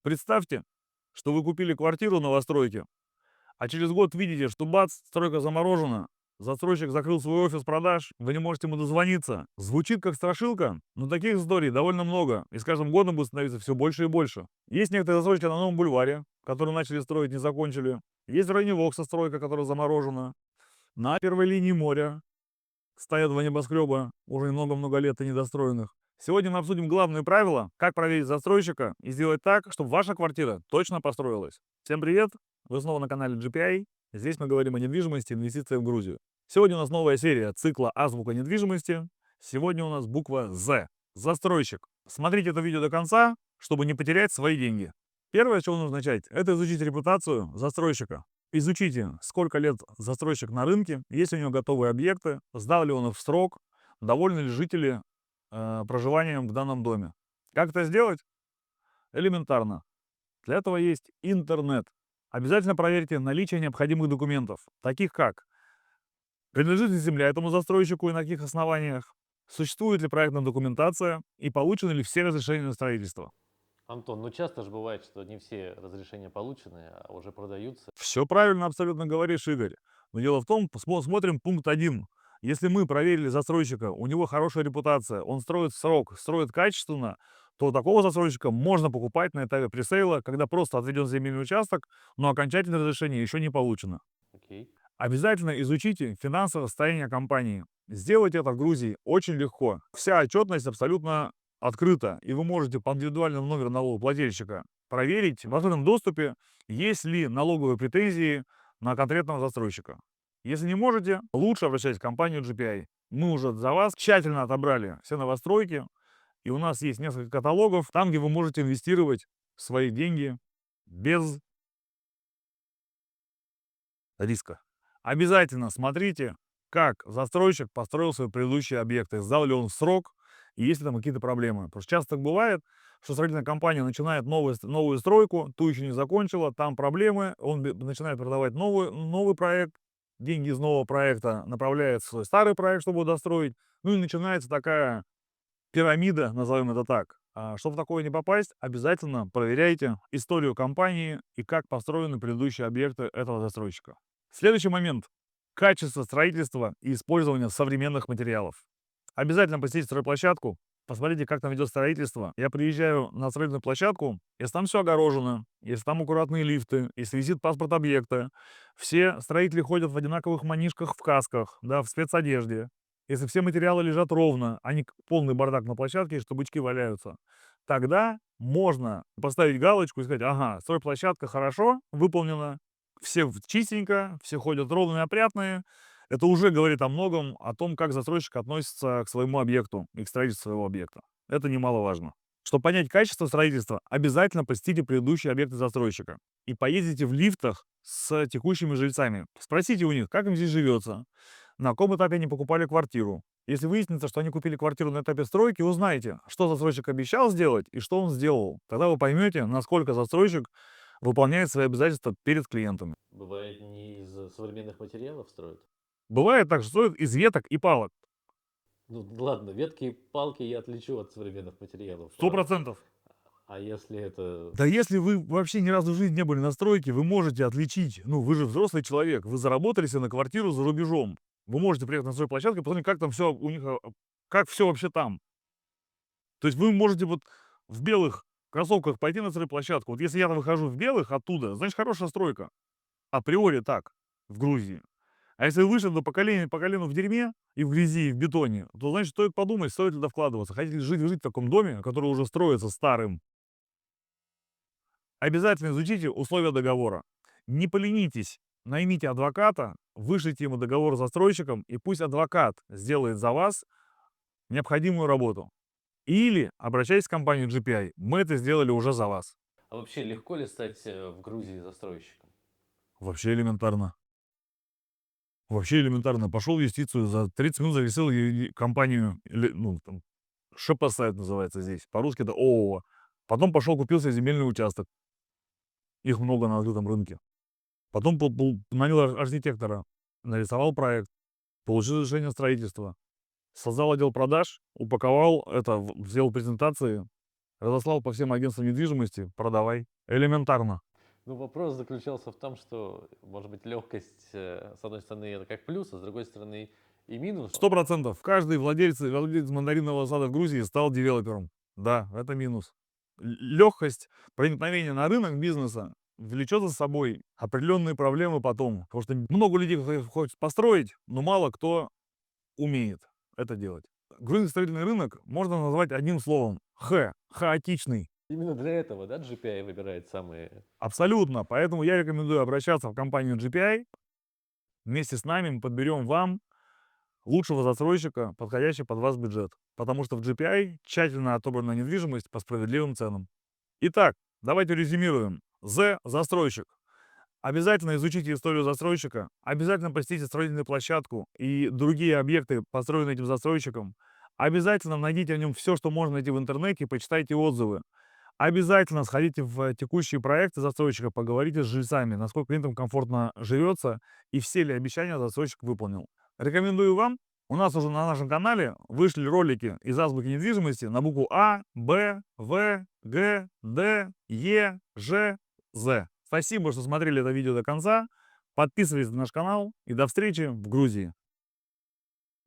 Представьте, что вы купили квартиру в новостройке, а через год видите, что бац, стройка заморожена, застройщик закрыл свой офис продаж, вы не можете ему дозвониться. Звучит как страшилка, но таких историй довольно много, и с каждым годом будет становиться все больше и больше. Есть некоторые застройки на Новом бульваре, которые начали строить, не закончили. Есть в районе Вокса стройка, которая заморожена. На первой линии моря стоят два небоскреба, уже много-много лет и недостроенных. Сегодня мы обсудим главные правила, как проверить застройщика и сделать так, чтобы ваша квартира точно построилась. Всем привет! Вы снова на канале GPI. Здесь мы говорим о недвижимости и инвестициях в Грузию. Сегодня у нас новая серия цикла «Азбука недвижимости». Сегодня у нас буква «З». Застройщик. Смотрите это видео до конца, чтобы не потерять свои деньги. Первое, с чего нужно начать, это изучить репутацию застройщика. Изучите, сколько лет застройщик на рынке, есть ли у него готовые объекты, сдал ли он их в срок, довольны ли жители проживанием в данном доме. Как это сделать? Элементарно. Для этого есть интернет. Обязательно проверьте наличие необходимых документов, таких как принадлежит ли земля этому застройщику и на каких основаниях, существует ли проектная документация и получены ли все разрешения на строительство. Антон, ну часто же бывает, что не все разрешения получены, а уже продаются. Все правильно абсолютно говоришь, Игорь. Но дело в том, смотрим пункт один. Если мы проверили застройщика, у него хорошая репутация, он строит в срок, строит качественно, то такого застройщика можно покупать на этапе пресейла, когда просто отведен земельный участок, но окончательное разрешение еще не получено. Окей. Обязательно изучите финансовое состояние компании. Сделать это в Грузии очень легко. Вся отчетность абсолютно открыта, и вы можете по индивидуальному номеру налогоплательщика проверить в открытом доступе, есть ли налоговые претензии на конкретного застройщика. Если не можете, лучше обращайтесь в компанию GPI. Мы уже за вас тщательно отобрали все новостройки, и у нас есть несколько каталогов, там, где вы можете инвестировать свои деньги без риска. Обязательно смотрите, как застройщик построил свои предыдущие объекты, сдал ли он в срок, и есть ли там какие-то проблемы. Потому что часто так бывает, что строительная компания начинает новую стройку, ту еще не закончила, там проблемы, он начинает продавать новый проект, деньги из нового проекта направляет в свой старый проект, чтобы его достроить, ну и начинается такая пирамида, назовем это так. Чтобы в такое не попасть, обязательно проверяйте историю компании и как построены предыдущие объекты этого застройщика. Следующий момент. Качество строительства и использование современных материалов. Обязательно посетите стройплощадку, посмотрите, как там ведет строительство. Я приезжаю на строительную площадку, если там все огорожено, если там аккуратные лифты, если висит паспорт объекта, все строители ходят в одинаковых манишках, в касках, да, в спецодежде. Если все материалы лежат ровно, а не полный бардак на площадке, что бычки валяются, тогда можно поставить галочку и сказать: ага, стройплощадка хорошо выполнена, все чистенько, все ходят ровные, опрятные. Это уже говорит о многом, о том, как застройщик относится к своему объекту и к строительству своего объекта. Это немаловажно. Чтобы понять качество строительства, обязательно посетите предыдущие объекты застройщика и поездите в лифтах с текущими жильцами. Спросите у них, как им здесь живется, на каком этапе они покупали квартиру. Если выяснится, что они купили квартиру на этапе стройки, узнайте, что застройщик обещал сделать и что он сделал. Тогда вы поймете, насколько застройщик выполняет свои обязательства перед клиентами. Бывает, не из современных материалов строят. Бывает так, что строят из веток и палок. Ну ладно, ветки и палки я отличу от современных материалов. Сто процентов. А если это... Да если вы вообще ни разу в жизни не были на стройке, вы можете отличить. Ну, вы же взрослый человек, вы заработали себе на квартиру за рубежом. Вы можете приехать на стройплощадку и посмотреть, как там все у них, как все вообще там. То есть вы можете вот в белых кроссовках пойти на стройплощадку. Вот если я выхожу в белых оттуда, значит хорошая стройка. Априори так, в Грузии. А если вы вышли по колену в дерьме и в грязи, и в бетоне, то значит стоит подумать, стоит ли туда вкладываться. Хотите ли жить в таком доме, который уже строится старым. Обязательно изучите условия договора. Не поленитесь, наймите адвоката, вышлите ему договор с застройщиком, и пусть адвокат сделает за вас необходимую работу. Или обращайтесь в компанию GPI, мы это сделали уже за вас. А вообще легко ли стать в Грузии застройщиком? Вообще элементарно. Вообще элементарно. Пошел в юстицию, за 30 минут зарегистрировал компанию, ну, там, ШПС это называется здесь. По-русски это ООО. Потом пошел, купил себе земельный участок. Их много на открытом рынке. Потом нанял архитектора, нарисовал проект, получил разрешение строительства, создал отдел продаж, упаковал это, сделал презентации, разослал по всем агентствам недвижимости, продавай. Элементарно. Ну, вопрос заключался в том, что, может быть, легкость, с одной стороны, это как плюс, а с другой стороны и минус. 100%. Каждый владелец мандаринового сада в Грузии стал девелопером. Да, это минус. Легкость проникновения на рынок бизнеса влечет за собой определенные проблемы потом. Потому что много людей хочет построить, но мало кто умеет это делать. Грузинский строительный рынок можно назвать одним словом. Хаотичный. Именно для этого, да, GPI выбирает самые... Абсолютно. Поэтому я рекомендую обращаться в компанию GPI. Вместе с нами мы подберем вам лучшего застройщика, подходящий под ваш бюджет. Потому что в GPI тщательно отобрана недвижимость по справедливым ценам. Итак, давайте резюмируем. Застройщик. Обязательно изучите историю застройщика, обязательно посетите строительную площадку и другие объекты, построенные этим застройщиком. Обязательно найдите о нем все, что можно найти в интернете, и почитайте отзывы. Обязательно сходите в текущие проекты застройщика, поговорите с жильцами, насколько клиентам комфортно живется и все ли обещания застройщик выполнил. Рекомендую вам. У нас уже на нашем канале вышли ролики из азбуки недвижимости на букву А, Б, В, Г, Д, Е, Ж, З. Спасибо, что смотрели это видео до конца. Подписывайтесь на наш канал и до встречи в Грузии.